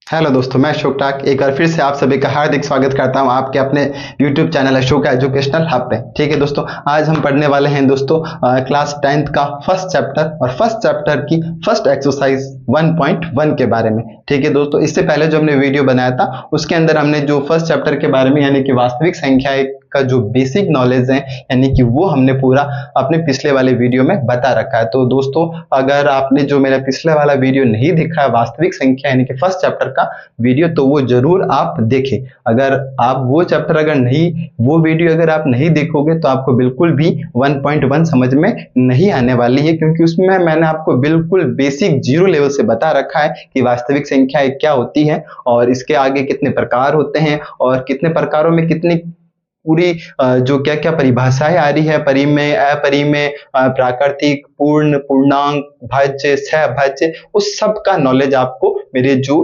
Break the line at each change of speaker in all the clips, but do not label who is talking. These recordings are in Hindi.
हेलो दोस्तों, मैं अशोक टाक एक बार फिर से आप सभी का हार्दिक स्वागत करता हूं आपके अपने YouTube channel Ashok educational hub पे। ठीक है दोस्तों, आज हम पढ़ने वाले हैं दोस्तों क्लास 10th का फर्स्ट चैप्टर और फर्स्ट चैप्टर की फर्स्ट एक्सरसाइज 1.1 के बारे में। ठीक है दोस्तों, इससे पहले जो हमने वीडियो बनाया था उसके अंदर हमने जो फर्स्ट चैप्टर के बारे में यानी कि वास्तविक संख्याएं का जो बेसिक नॉलेज है यानी कि वो हमने पूरा अपने पिछले वाले वीडियो में बता रखा है। तो दोस्तों, अगर आपने जो मेरा पिछले वाला वीडियो नहीं देखा है वास्तविक संख्या यानी कि फर्स्ट चैप्टर का वीडियो, तो वो जरूर आप देखें। अगर आप वो चैप्टर वो वीडियो अगर आप नहीं देखोगे तो आपको बिल्कुल भी 1.1 समझ में नहीं आने वाली है, क्योंकि उसमें मैंने आपको बिल्कुल बेसिक जीरो लेवल से बता रखा है कि वास्तविक संख्याएं क्या होती है और इसके आगे कितने प्रकार होते हैं और कितने प्रकारों में कितनी पूरी जो क्या क्या परिभाषाएं आ रही है, परिमेय, अपरिमेय, प्राकृतिक, पूर्ण, पूर्णांक, भाज्य, सहभाज्य, उस सब का नॉलेज आपको मेरे जो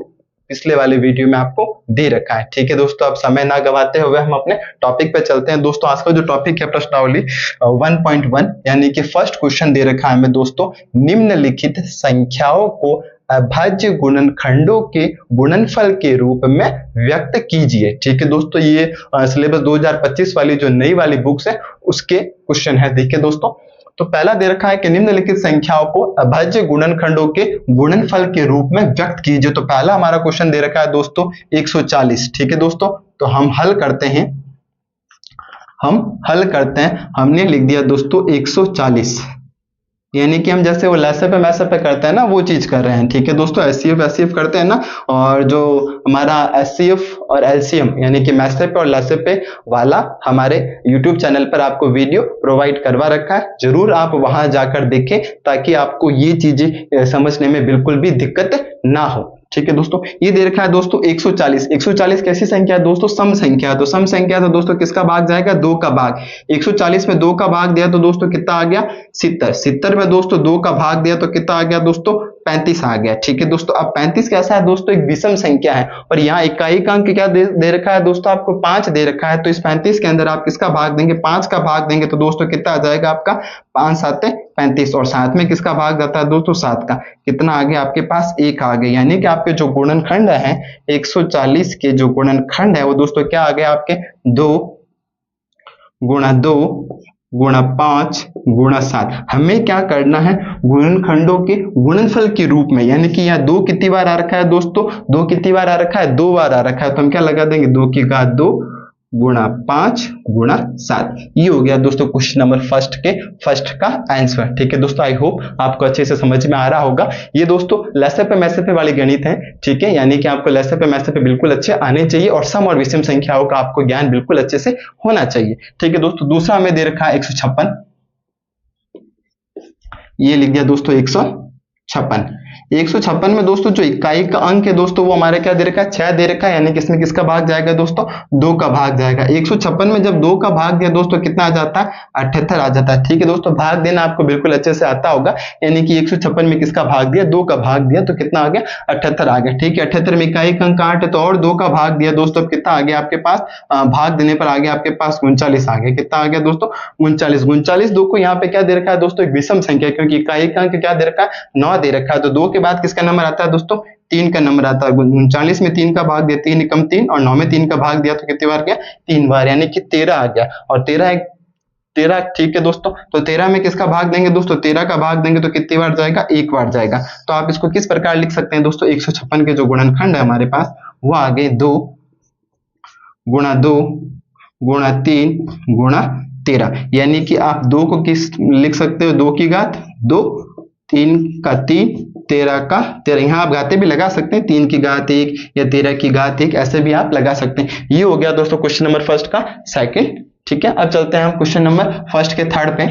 पिछले वाले वीडियो में आपको दे रखा है। ठीक है दोस्तों, अब समय ना गवाते हुए हम अपने टॉपिक पे चलते हैं। दोस्तों, आज का जो टॉपिक है प्रश्नावली 1.1 यानी कि फर्स्ट क्वेश्चन दे रखा है हमें दोस्तों, निम्नलिखित संख्याओं को अभाज्य गुणनखंडों के गुणनफल के रूप में व्यक्त कीजिए। ठीक है दोस्तों, ये सिलेबस 2025 वाली जो नई वाली बुक्स है उसके क्वेश्चन है। देखिए दोस्तों, तो पहला दे रखा है कि निम्नलिखित संख्याओं को अभाज्य गुणनखंडों के गुणनफल के रूप में व्यक्त कीजिए। तो पहला हमारा क्वेश्चन दे रखा है दोस्तों 140। ठीक है दोस्तों, तो हम हल करते हैं। हमने लिख दिया दोस्तों 140, यानी कि हम जैसे वो लैसे पे मैसे पे करते हैं ना, वो चीज कर रहे हैं। ठीक है दोस्तों, एचसीएफ करते हैं ना, और जो हमारा एचसीएफ और एलसीएम यानी कि मैसे पे और लैसे पे वाला हमारे यूट्यूब चैनल पर आपको वीडियो प्रोवाइड करवा रखा है, जरूर आप वहां जाकर देखें ताकि आपको ये चीजें समझने में बिल्कुल भी दिक्कत ना हो। ठीक है दोस्तों, ये दे रखा है दोस्तों 140। 140 कैसी संख्या है दोस्तों? सम संख्या। तो सम संख्या तो दोस्तों किसका भाग जाएगा? 2 का भाग। 140 में 2 का भाग दिया तो दोस्तों कितना आ गया? 70। 70 में दोस्तों 2 का भाग दिया तो कितना आ गया दोस्तों? 35 आ गया। ठीक है दोस्तों, अब 35 कैसा है दोस्तों? एक विषम संख्या है और यहाँ इकाई का अंक क्या दे रखा है दोस्तों? आपको 5 दे रखा है। तो इस 35 के अंदर आप किसका भाग देंगे? 5 का भाग देंगे तो दोस्तों कितना आ जाएगा आपका? 5 7 35, और साथ में किसका भाग जाता है दोस्तों? 7 का। कितना आ गया आपके पास? 1 आ गया। यानी कि आपके जो गुणनखंड है 140 के जो गुणनखंड है वो दोस्तों क्या आ गया आपके? 2 गुणा 2 गुणा 5 गुणा 7। हमें क्या करना है? गुणनखंडों के गुणनफल के रूप में, यानी कि यहाँ 2 कितनी बार आ रखा है दोस्तों? 2 कितनी बार आ रखा है? 2 बार आ रखा है। तो हम क्या लगा देंगे? 2 की घात 2 गुणा 5 गुणा 7। ये हो गया दोस्तों क्वेश्चन नंबर फर्स्ट का आंसर। ठीक है दोस्तों, आई होप आपको अच्छे से समझ में आ रहा होगा। ये दोस्तों लैसे पे मैसे पे वाली गणित है। ठीक है, यानी कि आपको लैसे पे मैसे पे बिल्कुल अच्छे आने चाहिए और सम और विषम संख्याओं का आपको ज्ञान बिल्कुल अच्छे से होना चाहिए। ठीक है दोस्तों, दूसरा हमें दे रखा है 156। ये लिख दिया दोस्तों 156। 156 में दोस्तों जो इकाई का अंक है दोस्तों वो हमारे क्या दे रखा है? 6 दे रखा है। यानी कि इसमें किसका भाग जाएगा दोस्तों? 2 का भाग जाएगा। 156 में जब 2 का भाग दिया दोस्तों कितना आ जाता है? 78 आ जाता है। ठीक है दोस्तों, भाग देना आपको बिल्कुल अच्छे से आता होगा। यानी कि 156 में किसका भाग दिया? 2 का भाग दिया तो कितना आ गया? 78 आ गया। ठीक है, 78 में इकाई का अंक 8 है तो और 2 का भाग दिया दोस्तों, अब कितना आ गया आपके पास? भाग देने पर आ गया आपके पास 39 आ गया। कितना आ गया दोस्तों? 39। 39 2 को यहाँ पे क्या दे रखा है दोस्तों? एक विषम संख्या, क्योंकि इकाई का अंक क्या दे रखा है? 9 दे रखा है। तो 2 के बाद किसका नंबर आता है दोस्तों? 3 का नंबर आता है। 39 में 3 का भाग दिया, 3 एकम 3, और 9 में 3 का भाग दिया तो कितनी बार गया? 3 बार, यानी कि 13 आ गया। और 13 ठीक है दोस्तों, तो 13 में किसका भाग देंगे दोस्तों? 13 का भाग देंगे तो कितनी बार जाएगा? 1 बार जाएगा। तो आप इसको किस प्रकार लिख सकते हैं दोस्तों? 156 के जो गुणनखंड है हमारे पास वो आ गए 2 गुणा 2 गुणा 3 गुणा 13। यानी कि आप 2 को किस लिख सकते हो? 2 की घात 2, 3 का 3, 13 का 13। यहाँ आप घाते भी लगा सकते हैं, 3 की घात 1 या 13 की घात 1, ऐसे भी आप लगा सकते हैं। ये हो गया दोस्तों क्वेश्चन नंबर फर्स्ट का सेकंड। ठीक है, अब चलते हैं हम क्वेश्चन नंबर फर्स्ट के थर्ड पे।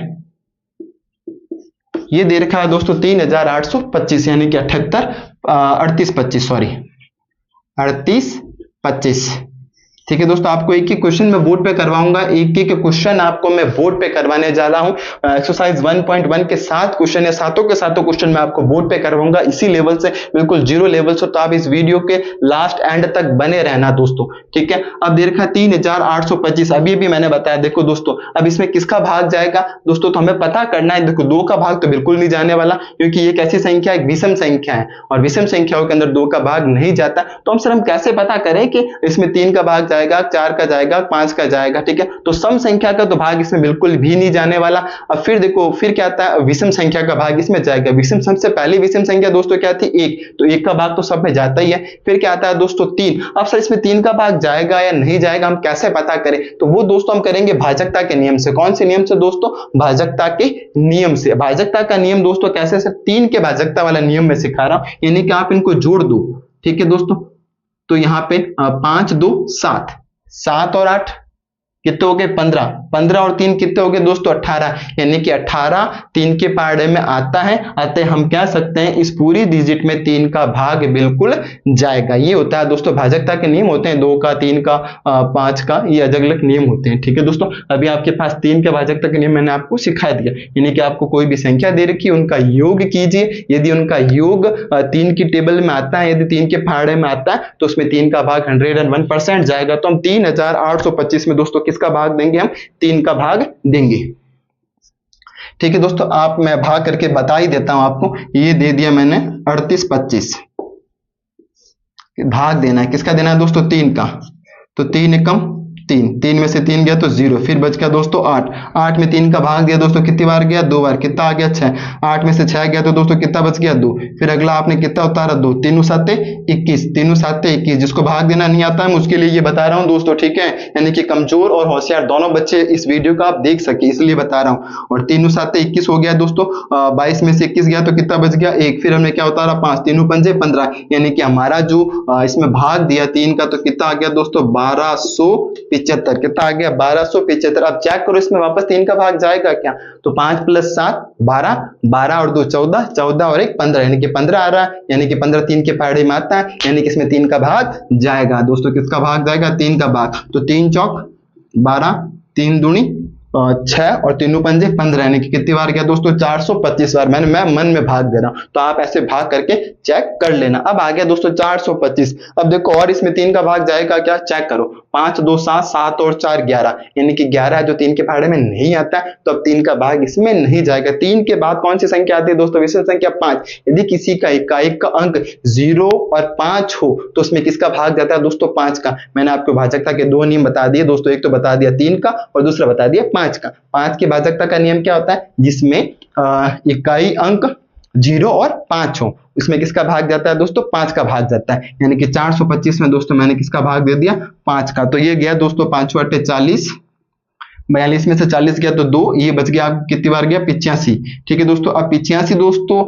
ये दे रखा है दोस्तों 3825, यानी कि 38 25 सॉरी 38 25। ठीक है दोस्तों, आपको एक एक क्वेश्चन मैं बोर्ड पे करवाऊंगा, एक एक क्वेश्चन आपको मैं बोर्ड पे करवाने जा रहा हूं। एक्सरसाइज 1.1 के 7 क्वेश्चन है, सातों के सातों क्वेश्चन मैं आपको बोर्ड पे करवाऊंगा, इसी लेवल से, बिल्कुल जीरो लेवल से। तो आप इस वीडियो के लास्ट एंड तक बने रहना दोस्तों, ठीक है। अब दे रखा है 3825, अभी भी मैंने बताया। देखो दोस्तों, अब इसमें किसका भाग जाएगा दोस्तों, तो हमें पता करना है। देखो 2 का भाग तो बिल्कुल नहीं जाने वाला, क्योंकि ये कैसी संख्या है, विषम संख्या है, और विषम संख्याओं के अंदर 2 का भाग नहीं जाता। तो हम कैसे पता करें कि इसमें 3 का भाग जाएगा, 4 का जाएगा, 5 का जाएगा, ठीक है। तो सम संख्या का तो भाग इसमें बिल्कुल भी नहीं जाने वाला। अब फिर देखो, फिर क्या आता है, विषम संख्या का भाग इसमें जाएगा। विषम सबसे पहली विषम संख्या दोस्तों क्या थी, 1, तो 1 का भाग तो सब में जाता ही है। फिर क्या आता है दोस्तों, 3। अब सर इसमें 3 का भाग जाएगा या नहीं जाएगा, हम कैसे पता करें, तो वो दोस्तों हम करेंगे भाजकता के नियम से। कौन से नियम से दोस्तों, भाजकता के नियम से। भाजकता का नियम दोस्तों कैसे, से 3 के भाजकता वाला नियम में सिखा रहा हूं, यानी कि आप इनको जोड़ दो, ठीक है दोस्तों। तो यहां पे 5 2 7, 7 और 8 कितने हो गए, 15, 15 और 3 कितने हो गए दोस्तों, 18, यानी कि 18 3 के पारडे में आता है। अतः हम कह सकते हैं इस पूरी डिजिट में 3 का भाग बिल्कुल जाएगा। ये होता है दोस्तों भाजकता के नियम होते हैं, 2 का, 3 का, 5 का, ये अलग अलग नियम होते हैं, ठीक है दोस्तों। अभी आपके पास 3 के भाजकता के नियम मैंने आपको सिखा दिया, यानी कि आपको कोई भी संख्या दे रखी है, उनका योग कीजिए। यदि उनका योग 3 की टेबल में आता है, यदि 3 के पारडे में आता है, तो उसमें 3 का भाग 101% जाएगा। तो हम 3825 में दोस्तों किसका भाग देंगे, हम 3 का भाग देंगे, ठीक है दोस्तों। आप मैं भाग करके बता ही देता हूं आपको, ये दे दिया मैंने 3825, भाग देना है, किसका देना है दोस्तों, 3 का। तो 3 एकम 3, 3 में से 3 गया तो 0, फिर बच गया दोस्तों 8, 8 में 3 का भाग दिया दोस्तों, कितनी बार गया, 2 बार, कितना आ गया 6, 8 में से 6 गया तो दोस्तों कितना बच गया, 2, फिर अगला आपने कितना उतारा, 2, 3 7 21, 3 7 21। जिसको भाग देना नहीं आता है उसके लिए ये बता रहा हूं दोस्तों, ठीक है। यानी कि कमजोर और होशियार दोनों बच्चे इस वीडियो को आप देख सके, इसलिए बता रहा हूं। और 3 7 21 हो गया दोस्तों, 22 में से 21 गया तो कितना बच गया, 1, फिर हमने क्या उतारा, 5, 3 पंजे 15, यानी कि हमारा जो इसमें भाग दिया 3 का, तो कितना आ गया दोस्तों, 1275, कितना आ गया, 1275। अब चेक करो इसमें वापस 3 का भाग जाएगा क्या, तो 5 + 7 12, 12 और 2 14, 14 और 1 15, यानी कि 15 आ रहा है, यानी कि 15 3 के पारडे में आता है, यानी कि इसमें 3 का भाग जाएगा दोस्तों। किसका भाग जाएगा, 3 का भाग। तो 3 चौक 12, 3 दूनी 6 और 3 पंजे 15, यानी कि कितनी बार गया दोस्तों, 425 बार। मैं मन में भाग दे रहा हूं, तो आप ऐसे भाग करके चेक कर लेना। अब आ गया दोस्तों 425। अब देखो और इसमें 3 का भाग जाएगा क्या, चेक करो, 5 2 7, 7 और 4 11, यानी कि 11 है जो 3 के पारडे में नहीं आता है, तो अब 3 का भाग इसमें नहीं जाएगा। 3 के बाद कौन सी संख्या आती है दोस्तों, विषम संख्या 5। यदि किसी का इकाई का अंक 0 और 5 हो तो उसमें किसका भाग जाता है दोस्तों, 5 का। मैंने आपको भाजकता के 2 नियम बता दिए दोस्तों, एक तो बता दिया 3 का और दूसरा बता दिया 5 का। 5 की भाजकता का नियम क्या होता है, जिसमें इकाई अंक 0 और 5 हो, इसमें किसका भाग जाता है दोस्तों, 5 का भाग जाता है। यानी कि 425 में दोस्तों मैंने किसका भाग दे दिया, 5 का। तो ये गया दोस्तों 5 8 40, 42 में से 40 गया तो 2, ये बच गया कितनी बार गया, 85, ठीक है दोस्तों। अब 85 दोस्तों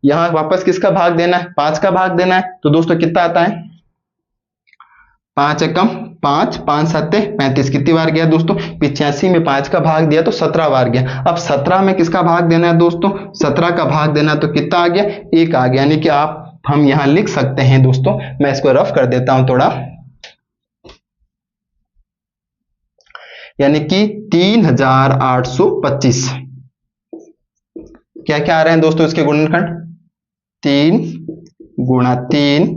यहां वापस किसका भाग देना है, 5 का भाग देना है। तो दोस्तों कितना आता है, 5 एकम 5, 5 7 35, कितनी बार गया दोस्तों, 85 में 5 का भाग दिया तो 17 बार गया। अब 17 में किसका भाग देना है दोस्तों, 17 का भाग देना, तो कितना आ गया, 1 आ गया। यानी कि हम यहां लिख सकते हैं दोस्तों, मैं इसको रफ कर देता हूं थोड़ा, यानी कि 3825। क्या क्या आ रहे हैं दोस्तों इसके गुणनखंड, 3 गुणा 3,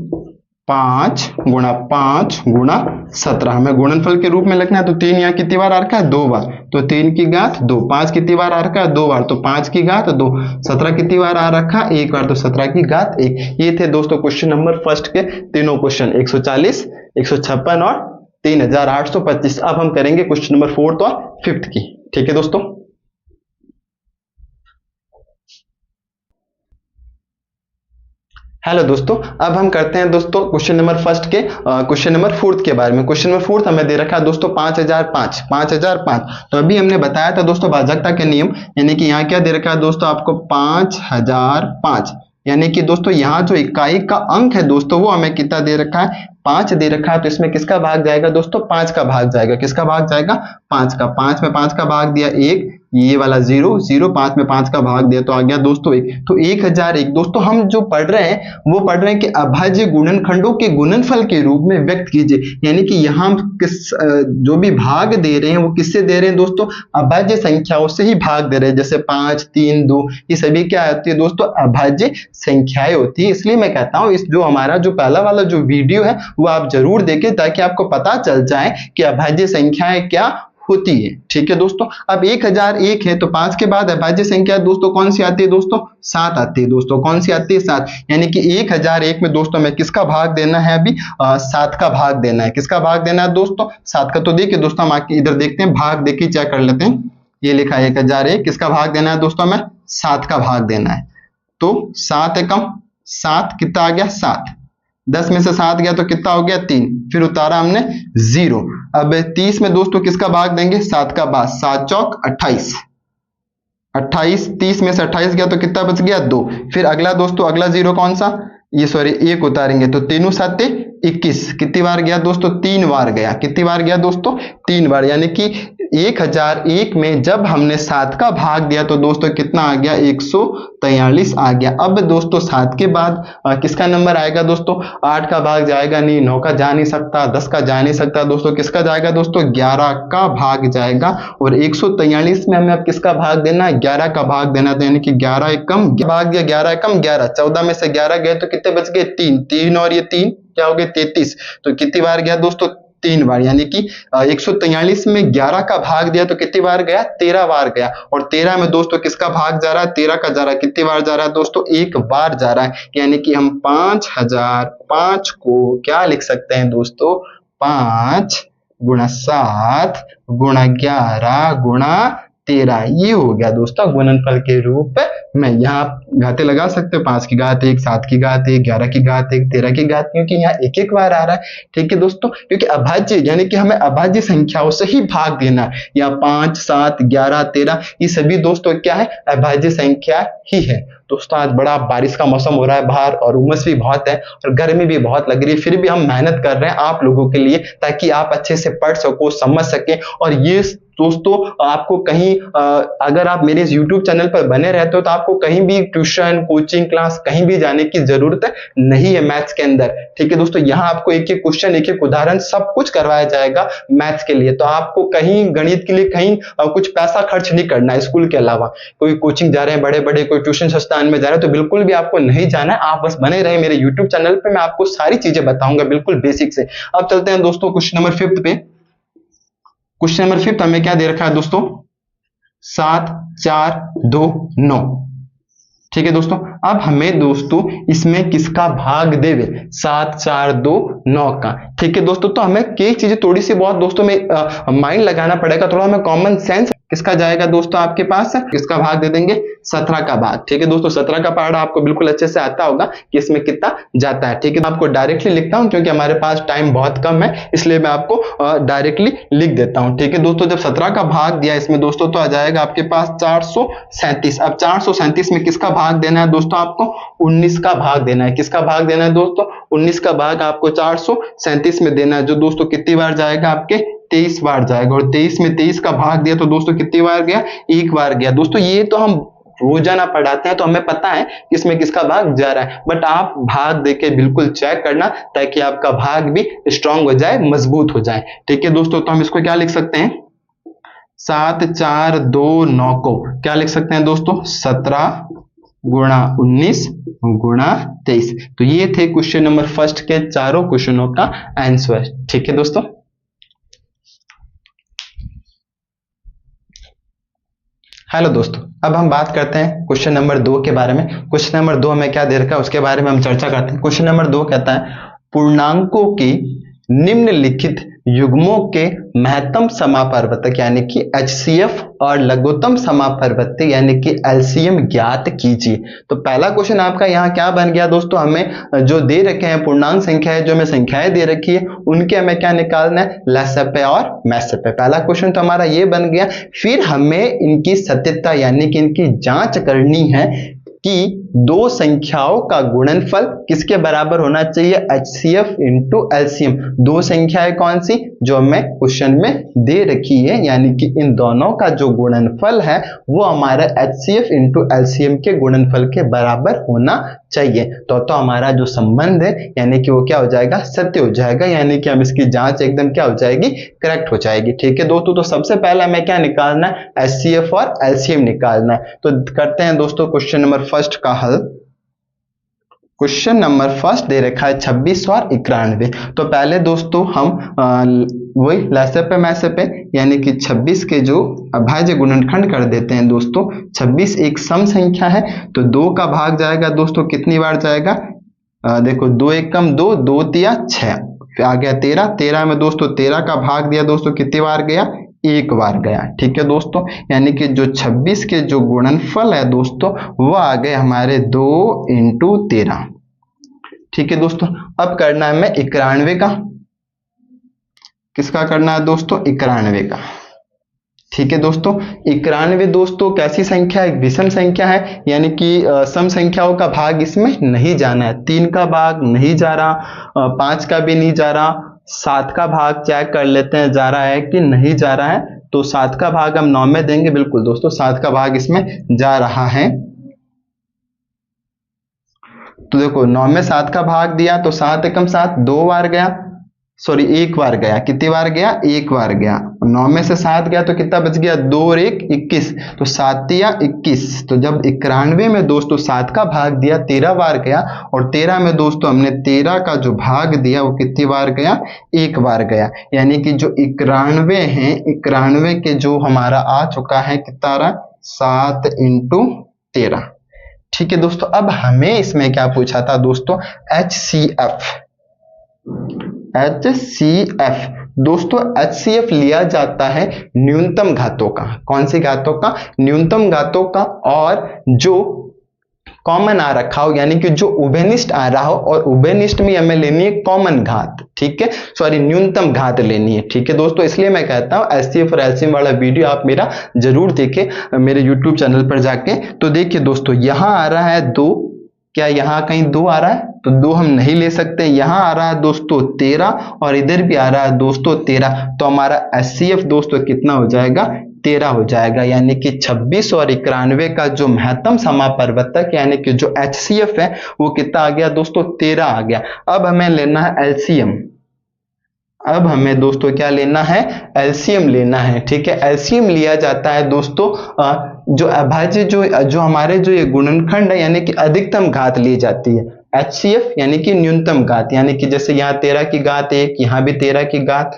5 गुणा 5 गुणा 17। हमें गुणनफल के रूप में लिखना है, तो 3 यहाँ कितनी बार आ रखा है, 2 बार, तो 3 की घात 2, 5 कितनी बार आ रखा है, 2 बार, तो 5 की घात 2, 17 कितनी बार आ रखा है, 1 बार, तो 17 की घात 1। ये थे दोस्तों क्वेश्चन नंबर फर्स्ट के तीनों क्वेश्चन, 140, 156 और 3825। अब हम करेंगे क्वेश्चन नंबर 4th और 5th की, ठीक है दोस्तों। हेलो दोस्तों, अब हम करते हैं दोस्तों क्वेश्चन नंबर फर्स्ट के क्वेश्चन नंबर 4th के बारे में। क्वेश्चन नंबर 4th हमें दे रखा है दोस्तों 5005, 5005। तो अभी हमने बताया था दोस्तों भाजकता के नियम, यानी कि यहाँ क्या दे रखा है दोस्तों आपको, 5005, यानी कि दोस्तों यहाँ जो इकाई का अंक है दोस्तों वो हमें कितना दे रखा है, 5 दे रखा है। तो इसमें किसका भाग जाएगा दोस्तों, 5 का भाग जाएगा। किसका भाग जाएगा, 5 का। 5 में 5 का भाग दिया 1, ये वाला 0 0, 5 में 5 का भाग दिया तो आ गया दोस्तों 1। तो 1001। दोस्तों हम जो पढ़ रहे हैं वो पढ़ रहे हैं कि अभाज्य गुणनखंडों के गुणनफल के रूप में व्यक्त कीजिए, यानी कि यहाँ किस जो भी भाग दे रहे हैं वो किससे दे रहे हैं दोस्तों, अभाज्य संख्याओं से ही भाग दे रहे हैं। जैसे 5, 3, 2 ये सभी क्या होती है दोस्तों, अभाज्य संख्याएं होती है। इसलिए मैं कहता हूं इस जो हमारा जो पहला वाला जो वीडियो है वो आप जरूर देखें ताकि आपको पता चल जाए कि अभाज्य संख्याएं क्या होती है। ठीक है दोस्तों, अब 1001 है तो 5 के बाद अभाज्य संख्या दोस्तों कौन सी आती है दोस्तों, 7 आती है दोस्तों। कौन सी आती है, 7। यानी कि 1001 में दोस्तों हमें किसका भाग देना है, अभी 7 का भाग देना है। किसका भाग देना है दोस्तों, 7 का। तो देखिए दोस्तों हम आके इधर देखते हैं, भाग देखिए चेक कर लेते हैं। ये लिखा है 1001, किसका भाग देना है दोस्तों, हमें 7 का भाग देना है। तो 7 एकम 7, कितना आ गया 7। 10 में से 7 गया तो कितना हो गया 3, फिर उतारा हमने 0। अब 30 में दोस्तों किसका भाग देंगे, 7 का भाग। 7 चौक 28, 28 30 में से 28 गया तो कितना बच गया 2। फिर अगला दोस्तों अगला 0 कौन सा, ये सॉरी 1 उतारेंगे तो 3 7 21, कितनी बार गया दोस्तों, 3 बार गया। कितनी बार गया दोस्तों, 3 बार। यानी कि 1001 में जब हमने 7 का भाग दिया तो दोस्तों कितना आ गया, 143 आ गया। अब दोस्तों 7 के बाद किसका नंबर आएगा दोस्तों, 8 का भाग जाएगा नहीं, 9 का जा नहीं सकता, 10 का जा नहीं सकता दोस्तों। किसका जाएगा दोस्तों, 11 का भाग जाएगा। और 143 में हमें अब किसका भाग देना है, 11 का भाग देना। तो यानी कि 11 एकम भाग दिया, 11 एकम 11, 14 में से 11 गए तो कितने बच गए, 3, 3 और ये 3 क्या हो गए 33। तो कितनी बार गया दोस्तों, 3 बार। यानी कि 143 में 11 का भाग दिया तो कितनी बार गया, 13 बार गया। और 13 में दोस्तों किसका भाग जा रहा है, 13 का जा रहा है। कितनी बार जा रहा है दोस्तों, 1 बार जा रहा है। यानी कि हम 5005 को क्या लिख सकते हैं दोस्तों, 5 गुणा 7 गुणा 11 गुणा 13, ये हो गया दोस्तों गुणनफल के रूप में। यहाँ घाते लगा सकते हो, 5 की घात 1, 7 की घात 1, 11 की घात 1, 13 की घात, क्योंकि यहाँ एक एक बार आ रहा है। ठीक है दोस्तों, क्योंकि अभाज्य यानी कि हमें अभाज्य संख्याओं से ही भाग देना है। यहाँ 5, 7, 11, 13 ये सभी दोस्तों क्या है, अभाज्य संख्या ही है। दोस्तों आज बड़ा बारिश का मौसम हो रहा है बाहर और उमस भी बहुत है और गर्मी भी बहुत लग रही है, फिर भी हम मेहनत कर रहे हैं आप लोगों के लिए ताकि आप अच्छे से पढ़ सको, समझ सके। और ये दोस्तों आपको कहीं अगर आप मेरे YouTube चैनल पर बने रहते हो तो आपको कहीं भी ट्यूशन, कोचिंग क्लास कहीं भी जाने की जरूरत नहीं है मैथ्स के अंदर। ठीक है दोस्तों, यहाँ आपको एक एक क्वेश्चन, एक एक उदाहरण सब कुछ करवाया जाएगा मैथ्स के लिए। तो आपको कहीं गणित के लिए कहीं कुछ पैसा खर्च नहीं करना है स्कूल के अलावा। कोई कोचिंग जा रहे हैं बड़े बड़े, कोई ट्यूशन संस्थान में जा रहे हैं तो बिल्कुल भी आपको नहीं जाना है। आप बस बने रहे मेरे YouTube चैनल पे, मैं आपको सारी चीजें बताऊंगा बिल्कुल बेसिक से। अब चलते हैं दोस्तों क्वेश्चन नंबर 5 पे। क्वेश्चन नंबर 5 हमें क्या दे रखा है दोस्तों, 7 4 2 9। ठीक है दोस्तों, अब हमें दोस्तों इसमें किसका भाग देवे, 7 4 2 9 का। ठीक है दोस्तों, तो हमें कई चीजें थोड़ी सी बहुत दोस्तों में माइंड लगाना पड़ेगा, थोड़ा हमें कॉमन सेंस। किसका जाएगा दोस्तों आपके पास, किसका भाग दे देंगे, 17 का भाग। ठीक है दोस्तों, 17 का पहाड़ा आपको बिल्कुल अच्छे से आता होगा कि इसमें कितना जाता है। ठीक है, आपको डायरेक्टली लिखता हूं क्योंकि हमारे पास टाइम बहुत कम है, इसलिए मैं आपको डायरेक्टली लिख देता हूं। ठीक है दोस्तों, जब 17 का भाग दिया इसमें दोस्तों तो आ जाएगा आपके पास 437। अब 437 में किसका भाग देना है दोस्तों, आपको 19 का भाग देना है। किसका भाग देना है दोस्तों, 19 का भाग आपको 437 में देना है, जो दोस्तों कितनी बार जाएगा, आपके 23 बार जाएगा। और 23 में 23 का भाग दिया तो दोस्तों कितनी बार गया, 1 बार गया। दोस्तों ये तो हम रोजाना पढ़ाते हैं तो हमें पता है इसमें किसका भाग जा रहा है, बट आप भाग देके बिल्कुल चेक करना ताकि आपका भाग भी स्ट्रांग हो जाए, मजबूत हो जाए। ठीक है दोस्तों, तो हम इसको क्या लिख सकते हैं, 7 4 2 9 को क्या लिख सकते हैं दोस्तों, 17 गुणा 19 गुणा 23। तो ये थे क्वेश्चन नंबर 1 के चारों क्वेश्चनों का आंसर। ठीक है दोस्तों, हेलो दोस्तों, अब हम बात करते हैं क्वेश्चन नंबर 2 के बारे में। क्वेश्चन नंबर 2 हमें क्या दे रखा है उसके बारे में हम चर्चा करते हैं। क्वेश्चन नंबर 2 कहता है, पूर्णांकों की निम्नलिखित युग्मों के महत्तम समापवर्तक यानी कि HCF और लघुत्तम समापवर्तक यानी कि LCM ज्ञात कीजिए। तो पहला क्वेश्चन आपका यहाँ क्या बन गया दोस्तों, हमें जो दे रखे हैं पूर्णांक संख्याएं, जो हमें संख्याएं दे रखी है उनके हमें क्या निकालना है, लसप और मैसप। पहला क्वेश्चन तो हमारा ये बन गया। फिर हमें इनकी सत्यता यानी कि इनकी जांच करनी है कि दो संख्याओं का गुणनफल किसके बराबर होना चाहिए, HCF इंटू LCM। दो संख्याएं कौन सी जो हमें क्वेश्चन में दे रखी है, यानी कि इन दोनों का जो गुणनफल है वो हमारा HCF इंटू LCM के गुणनफल के बराबर होना चाहिए। तो हमारा जो संबंध है यानी कि वो क्या हो जाएगा, सत्य हो जाएगा, यानी कि हम इसकी जांच एकदम क्या हो जाएगी, करेक्ट हो जाएगी। ठीक है दोस्तों, तो सबसे पहले हमें क्या निकालना है, HCF और LCM निकालना है। तो करते हैं दोस्तों क्वेश्चन नंबर फर्स्ट का हल। क्वेश्चन नंबर फर्स्ट दे रखा है 26 और 91। तो पहले दोस्तों हम वही लैसे पे मैसे पे यानी कि 26 के जो अभाज्य गुणनखंड कर देते हैं दोस्तों। 26 एक सम संख्या है तो 2 का भाग जाएगा दोस्तों, कितनी बार जाएगा, देखो 2 एकम 2, 2 तिया 6, फिर आ गया 13, 13 में दोस्तों 13 का भाग दिया दोस्तों, कितनी बार गया, एक बार गया। ठीक है दोस्तों, यानी कि जो 26 के जो गुणनफल है दोस्तों वो आ गए हमारे 2 इंटू 13। ठीक है दोस्तों, अब करना है हमें 91 का। किसका करना है दोस्तों, 91 का। ठीक है दोस्तों, 91 दोस्तों कैसी संख्या है, विषम संख्या है, यानी कि सम संख्याओं का भाग इसमें नहीं जाना है। 3 का भाग नहीं जा रहा, 5 का भी नहीं जा रहा, 7 का भाग चेक कर लेते हैं जा रहा है कि नहीं जा रहा है। तो 7 का भाग हम 9 में देंगे, बिल्कुल दोस्तों 7 का भाग इसमें जा रहा है। तो देखो 9 में 7 का भाग दिया तो 7 एकम 7, 2 बार गया, सॉरी 1 बार गया, कितनी बार गया, 1 बार गया। 9 में से 7 गया तो कितना बच गया, 2 और 1 21, तो 7 या 21। तो जब 91 में दोस्तों 7 का भाग दिया 13 बार गया, और 13 में दोस्तों हमने 13 का जो भाग दिया वो कितनी बार गया, 1 बार गया। यानी कि जो 91 है, 91 के जो हमारा आ चुका है कितना रहा, 7 इंटू 13। ठीक है दोस्तों, अब हमें इसमें क्या पूछा था दोस्तों, HCF। दोस्तों HCF लिया जाता है न्यूनतम घातों का। कौन सी घातों का, न्यूनतम घातों का, और जो कॉमन आ रखा हो, यानी कि जो उभयनिष्ठ आ रहा हो, और उभयनिष्ठ में हमें लेनी है कॉमन घात। ठीक है, सॉरी न्यूनतम घात लेनी है। ठीक है दोस्तों, इसलिए मैं कहता हूं HCF और LCM वाला वीडियो आप मेरा जरूर देखें मेरे YouTube चैनल पर जाके। तो देखिए दोस्तों, यहां आ रहा है 2, क्या यहाँ कहीं 2 आ रहा है, तो 2 हम नहीं ले सकते। यहाँ आ रहा है दोस्तों 13, और इधर भी आ रहा है दोस्तों 13, तो हमारा HCF दोस्तों कितना हो जाएगा, 13 हो जाएगा। यानी कि 26 और 91 का जो महत्तम समापरिवर्तक यानी कि जो HCF है वो कितना आ गया दोस्तों, 13 आ गया। अब हमें लेना है LCM। अब हमें दोस्तों क्या लेना है, LCM लेना है। ठीक है, LCM लिया जाता है दोस्तों जो अभाज्य जो हमारे जो ये गुणनखंड है यानी कि अधिकतम घात ली जाती है। HCF यानी कि न्यूनतम घात, यानी कि जैसे यहाँ 13 की घात 1, यहाँ भी 13 की घात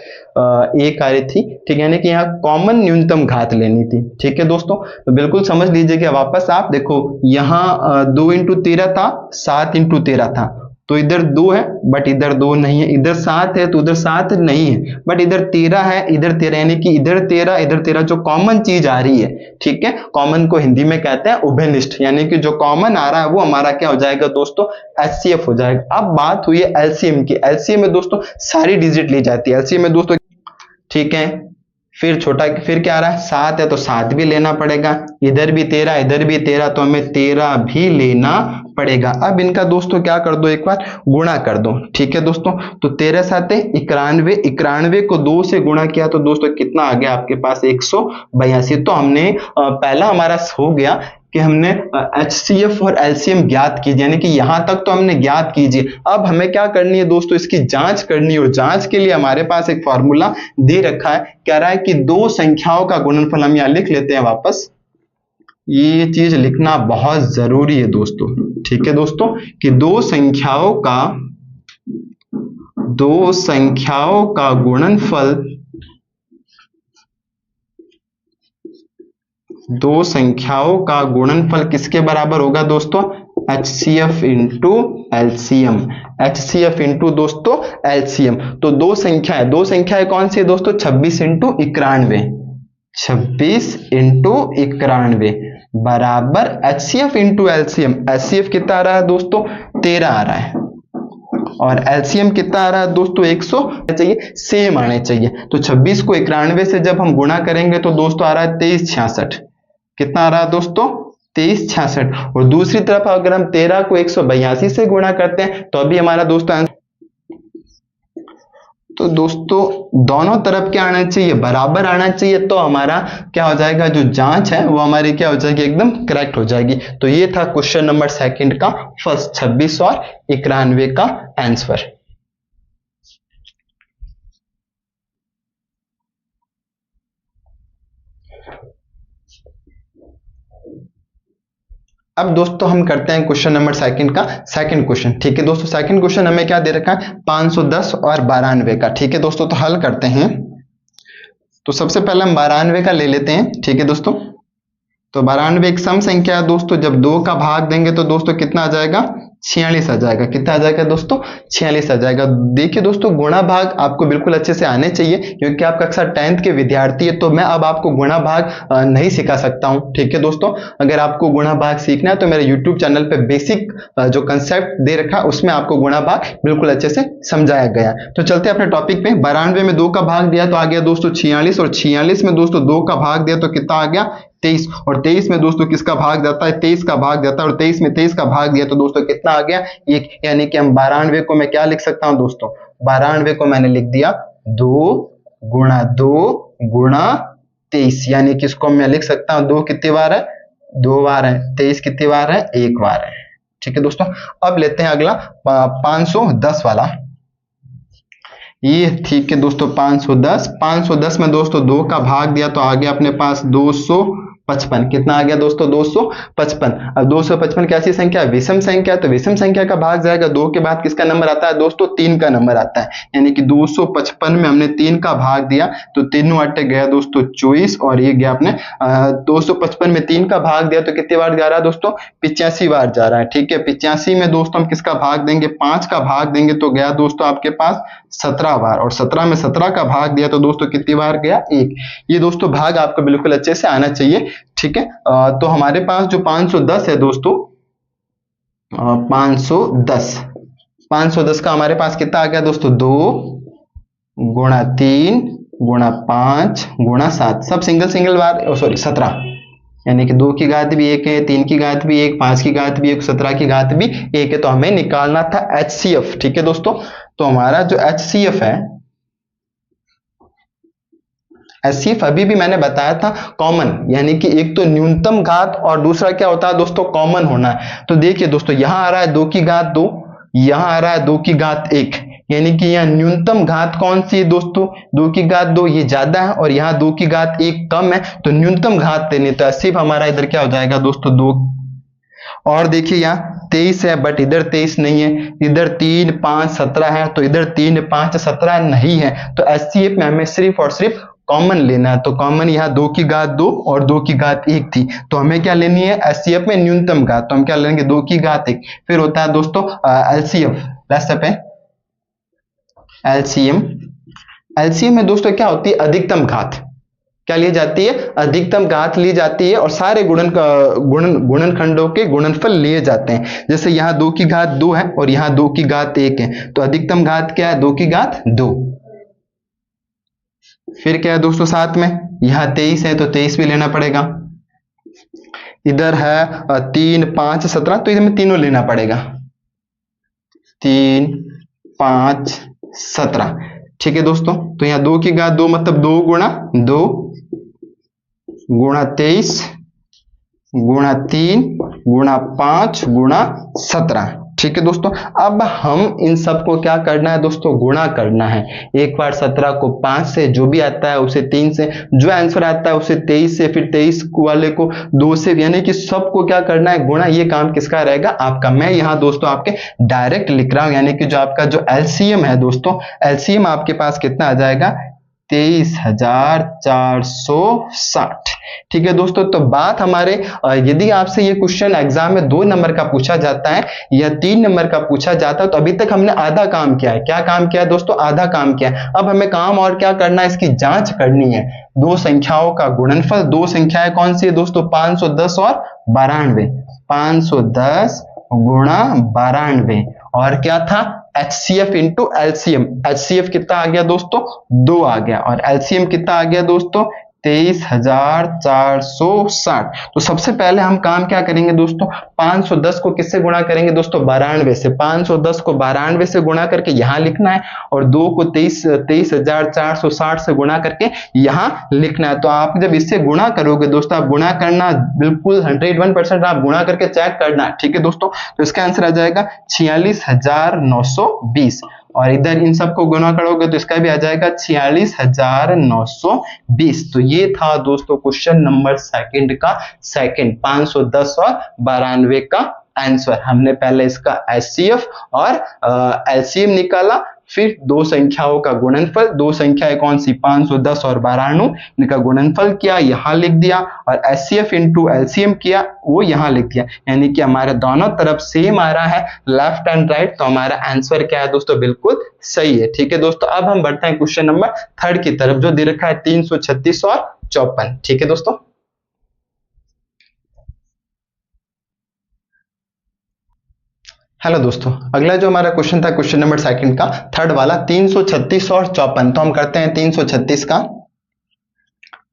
1 आ रही थी। ठीक है, यानी कि यहाँ कॉमन न्यूनतम घात लेनी थी। ठीक है दोस्तों, तो बिल्कुल समझ लीजिएगा वापस आप देखो, यहाँ 2 इंटू 13 था, 7 इंटू 13 था, तो इधर 2 है बट इधर 2 नहीं है, इधर 7 है तो उधर 7 नहीं है, बट इधर 13 है इधर 13, यानी कि इधर 13 इधर 13 जो कॉमन चीज आ रही है। ठीक है, कॉमन को हिंदी में कहते हैं उभयनिष्ठ, यानी कि जो कॉमन आ रहा है वो हमारा क्या हो जाएगा दोस्तों, HCF हो जाएगा। अब बात हुई है LCM की। LCM में दोस्तों सारी डिजिट ली जाती है LCM में दोस्तों। ठीक है, फिर फिर क्या आ रहा है, 7 है तो 7 भी लेना पड़ेगा, इधर भी 13 इधर भी 13, तो हमें 13 भी लेना पड़ेगा। अब इनका दोस्तों क्या कर दो, एक बार गुणा कर दो। ठीक है दोस्तों, तो 13 7 91, 91 को 2 से गुणा किया तो दोस्तों कितना आ गया आपके पास, 182। तो हमने पहला हमारा हो गया कि हमने HCF और LCM ज्ञात कीजिए, यानी कि यहां तक तो हमने ज्ञात कीजिए। अब हमें क्या करनी है दोस्तों, इसकी जांच करनी है, और जांच के लिए हमारे पास एक फॉर्मूला दे रखा है। कह रहा है कि दो संख्याओं का गुणनफल, हम यहां लिख लेते हैं वापस, ये चीज लिखना बहुत जरूरी है दोस्तों। ठीक है दोस्तों, कि दो संख्याओं का गुणनफल, दो संख्याओं का गुणनफल किसके बराबर होगा दोस्तों, HCF into LCM। HCF into दोस्तों LCM। तो दो संख्याएं कौन सी है दोस्तों, 26 इंटू 91, 26 इंटू 91 बराबर HCF इंटू LCM। HCF कितना आ रहा है दोस्तों, 13 आ रहा है, और LCM कितना आ रहा है दोस्तों, 100 चाहिए, सेम आने चाहिए। तो 26 को 91 से जब हम गुणा करेंगे तो दोस्तों आ रहा है 2366। कितना आ रहा है दोस्तों, 23 66। और दूसरी तरफ अगर हम 13 को 182 से गुणा करते हैं तो अभी हमारा दोस्तों तो दोस्तों दोनों तरफ क्या आना चाहिए, बराबर आना चाहिए, तो हमारा क्या हो जाएगा, जो जांच है वो हमारी क्या हो जाएगी, एकदम करेक्ट हो जाएगी। तो ये था क्वेश्चन नंबर सेकंड का फर्स्ट 26 और 91 का आंसर। अब दोस्तों हम करते हैं क्वेश्चन नंबर सेकंड का सेकंड क्वेश्चन। ठीक है दोस्तों, सेकंड क्वेश्चन हमें क्या दे रखा है, 510 और 92 का। ठीक है दोस्तों, तो हल करते हैं। तो सबसे पहले हम 92 का ले लेते हैं। ठीक है दोस्तों, तो 92 एक सम संख्या है दोस्तों, जब 2 का भाग देंगे तो दोस्तों कितना आ जाएगा, 46 आ जाएगा। कितना आ जाएगा दोस्तों, 46 आ जाएगा। देखिए दोस्तों, गुणा भाग आपको बिल्कुल अच्छे से आने चाहिए, क्योंकि आप कक्षा 10th के विद्यार्थी है, तो मैं अब आपको गुणा भाग नहीं सिखा सकता हूं। ठीक है दोस्तों, अगर आपको गुणा भाग सीखना है तो मेरे YouTube चैनल पे बेसिक जो कंसेप्ट दे रखा है उसमें आपको गुणा भाग बिल्कुल अच्छे से समझाया गया। तो चलते हैं अपने टॉपिक पे। 92 में 2 का भाग दिया तो आ गया दोस्तों 46, और 46 में दोस्तों 2 का भाग दिया तो कितना आ गया, 23, और 23 में दोस्तों किसका भाग जाता है, 23 का भाग जाता है, और 23 में 23 का भाग दिया तो दोस्तों कितना आ गया, 1। यानी कि हम 92 को मैं क्या लिख सकता हूं दोस्तों, 92 को मैंने लिख दिया 2 गुणा 2 गुणा 23, यानी कि इसको मैं लिख सकता हूं 2 कितनी बार है, 2 बार है, 23 कितनी बार है, 1 बार है। ठीक है दोस्तों, अब लेते हैं अगला 510 वाला। ये ठीक है दोस्तों, 510 में दोस्तों 2 का भाग दिया तो आ गया अपने पास 255। कितना आ गया दोस्तों, 255। अब 255 कैसी संख्या है, विषम संख्या है, तो विषम संख्या का भाग जाएगा 2 के बाद किसका नंबर आता है दोस्तों, 3 का नंबर आता है। यानी कि 255 में हमने 3 का भाग दिया तो 3 अट्ठे गया दोस्तों 24, और ये गया अपने 255 में 3 का भाग दिया तो कितनी बार जा रहा है दोस्तों, 85 बार जा रहा है। ठीक है, 85 में दोस्तों हम किसका भाग देंगे, 5 का भाग देंगे तो गया दोस्तों आपके पास 17 बार, और 17 में 17 का भाग दिया तो दोस्तों कितनी बार गया, 1। ये दोस्तों भाग आपको बिल्कुल अच्छे से आना चाहिए। ठीक है, तो हमारे पास जो 510 है दोस्तों, 510 का हमारे पास कितना आ गया दोस्तों, 2 गुणा 3 गुणा 5 गुणा 7, सब सिंगल बार, सॉरी 17, यानी कि 2 की घात भी 1 है, 3 की घात भी 1, 5 की घात भी 1, 17 की घात भी 1 है। तो हमें निकालना था HCF। ठीक है दोस्तों, तो हमारा जो HCF है, HCF अभी भी मैंने बताया था कॉमन, यानी कि एक तो न्यूनतम घात और दूसरा क्या होता है दोस्तों, कॉमन होना है। तो देखिए दोस्तों, यहां आ रहा है 2 की घात 2, यहां आ रहा है 2 की घात 1, यानी कि यहाँ न्यूनतम घात कौन सी है दोस्तों, 2 की घात 2, ये ज्यादा है, और यहाँ 2 की घात 1 कम है, तो न्यूनतम घात लेनी, तो HCF हमारा इधर क्या हो जाएगा दोस्तों, 2। और देखिए यहाँ 23 है, बट इधर 23 नहीं है, इधर 3 5 17 है, तो इधर 3 5 17 नहीं है। तो HCF में हमें सिर्फ और सिर्फ कॉमन लेना है। तो कॉमन यहाँ 2 की घात 2 और 2 की घात 1 थी, तो हमें क्या लेनी है, HCF में न्यूनतम घात, तो हम क्या लेंगे, 2 की घात 1। फिर होता है दोस्तों LCM, LCM में दोस्तों क्या होती है, अधिकतम घात क्या ली जाती है, अधिकतम घात ली जाती है, और सारे गुणनखंडों के गुणनफल लिए जाते हैं। जैसे यहाँ 2 की घात 2 है और यहाँ 2 की घात 1 है, तो अधिकतम घात क्या है, 2 की घात 2। फिर क्या है दोस्तों, साथ में यहाँ 23 है तो 23 भी लेना पड़ेगा, इधर है 3 5 17, तो इधर में तीनों लेना पड़ेगा, 3 5 17। ठीक है दोस्तों, तो यहाँ 2 की घात 2 मतलब 2 गुणा 2 गुणा 23 गुणा 3 गुणा 5 गुणा 17। ठीक है दोस्तों, अब हम इन सबको क्या करना है दोस्तों, गुणा करना है। एक बार 17 को 5 से, जो भी आता है उसे 3 से, जो आंसर आता है उसे 23 से, फिर 23 वाले को 2 से, यानी कि सबको क्या करना है, गुणा। ये काम किसका रहेगा, आपका। मैं यहाँ दोस्तों आपके डायरेक्ट लिख रहा हूं, यानी कि जो आपका जो LCM है दोस्तों, LCM आपके पास कितना आ जाएगा, 23,460। ठीक है दोस्तों, तो बात हमारे, यदि आपसे ये क्वेश्चन एग्जाम में 2 नंबर का पूछा जाता है या 3 नंबर का पूछा जाता है, तो अभी तक हमने आधा काम किया है। क्या काम किया है दोस्तों, आधा काम किया है। अब हमें काम और क्या करना है, इसकी जांच करनी है। 2 संख्याओं का गुणनफल, 2 संख्याएं कौन सी है दोस्तों, 510 और 92, 510 गुणा 92, और क्या था, HCF इंटू LCM। HCF कितना आ गया दोस्तों, 2 आ गया, और LCM कितना आ गया दोस्तों, 23,460। तो सबसे पहले हम काम क्या करेंगे दोस्तों, 510 को किससे गुणा करेंगे दोस्तों, 92 से। 510 को 92 से गुणा करके यहाँ लिखना है और 2 को 23,460 से गुणा करके यहाँ लिखना है। तो आप जब इससे गुणा करोगे दोस्तों, आप गुणा करना बिल्कुल 101% आप गुणा करके चेक करना, ठीक है दोस्तों। तो इसका आंसर आ जाएगा 46,920 और इधर इन सबको गुणा करोगे तो इसका भी आ जाएगा 46,920। तो ये था दोस्तों क्वेश्चन नंबर सेकंड का 510 और 92 का आंसर। हमने पहले इसका HCF और LCM निकाला, फिर दो संख्याओं का गुणनफल, दो संख्याएं कौन सी 510 और 92, इनका गुणनफल किया, यहां लिख दिया, और HCF इंटू LCM किया, वो यहां लिख दिया। यानी कि हमारे दोनों तरफ सेम आ रहा है, लेफ्ट एंड राइट। तो हमारा आंसर क्या है दोस्तों, बिल्कुल सही है, ठीक है दोस्तों। अब हम बढ़ते हैं क्वेश्चन नंबर थर्ड की तरफ, जो दे रखा है 336 और 54, ठीक है दोस्तों। हेलो दोस्तों, अगला जो हमारा क्वेश्चन था क्वेश्चन नंबर सेकंड का थर्ड वाला 336 और 54। तो हम करते हैं 336 का,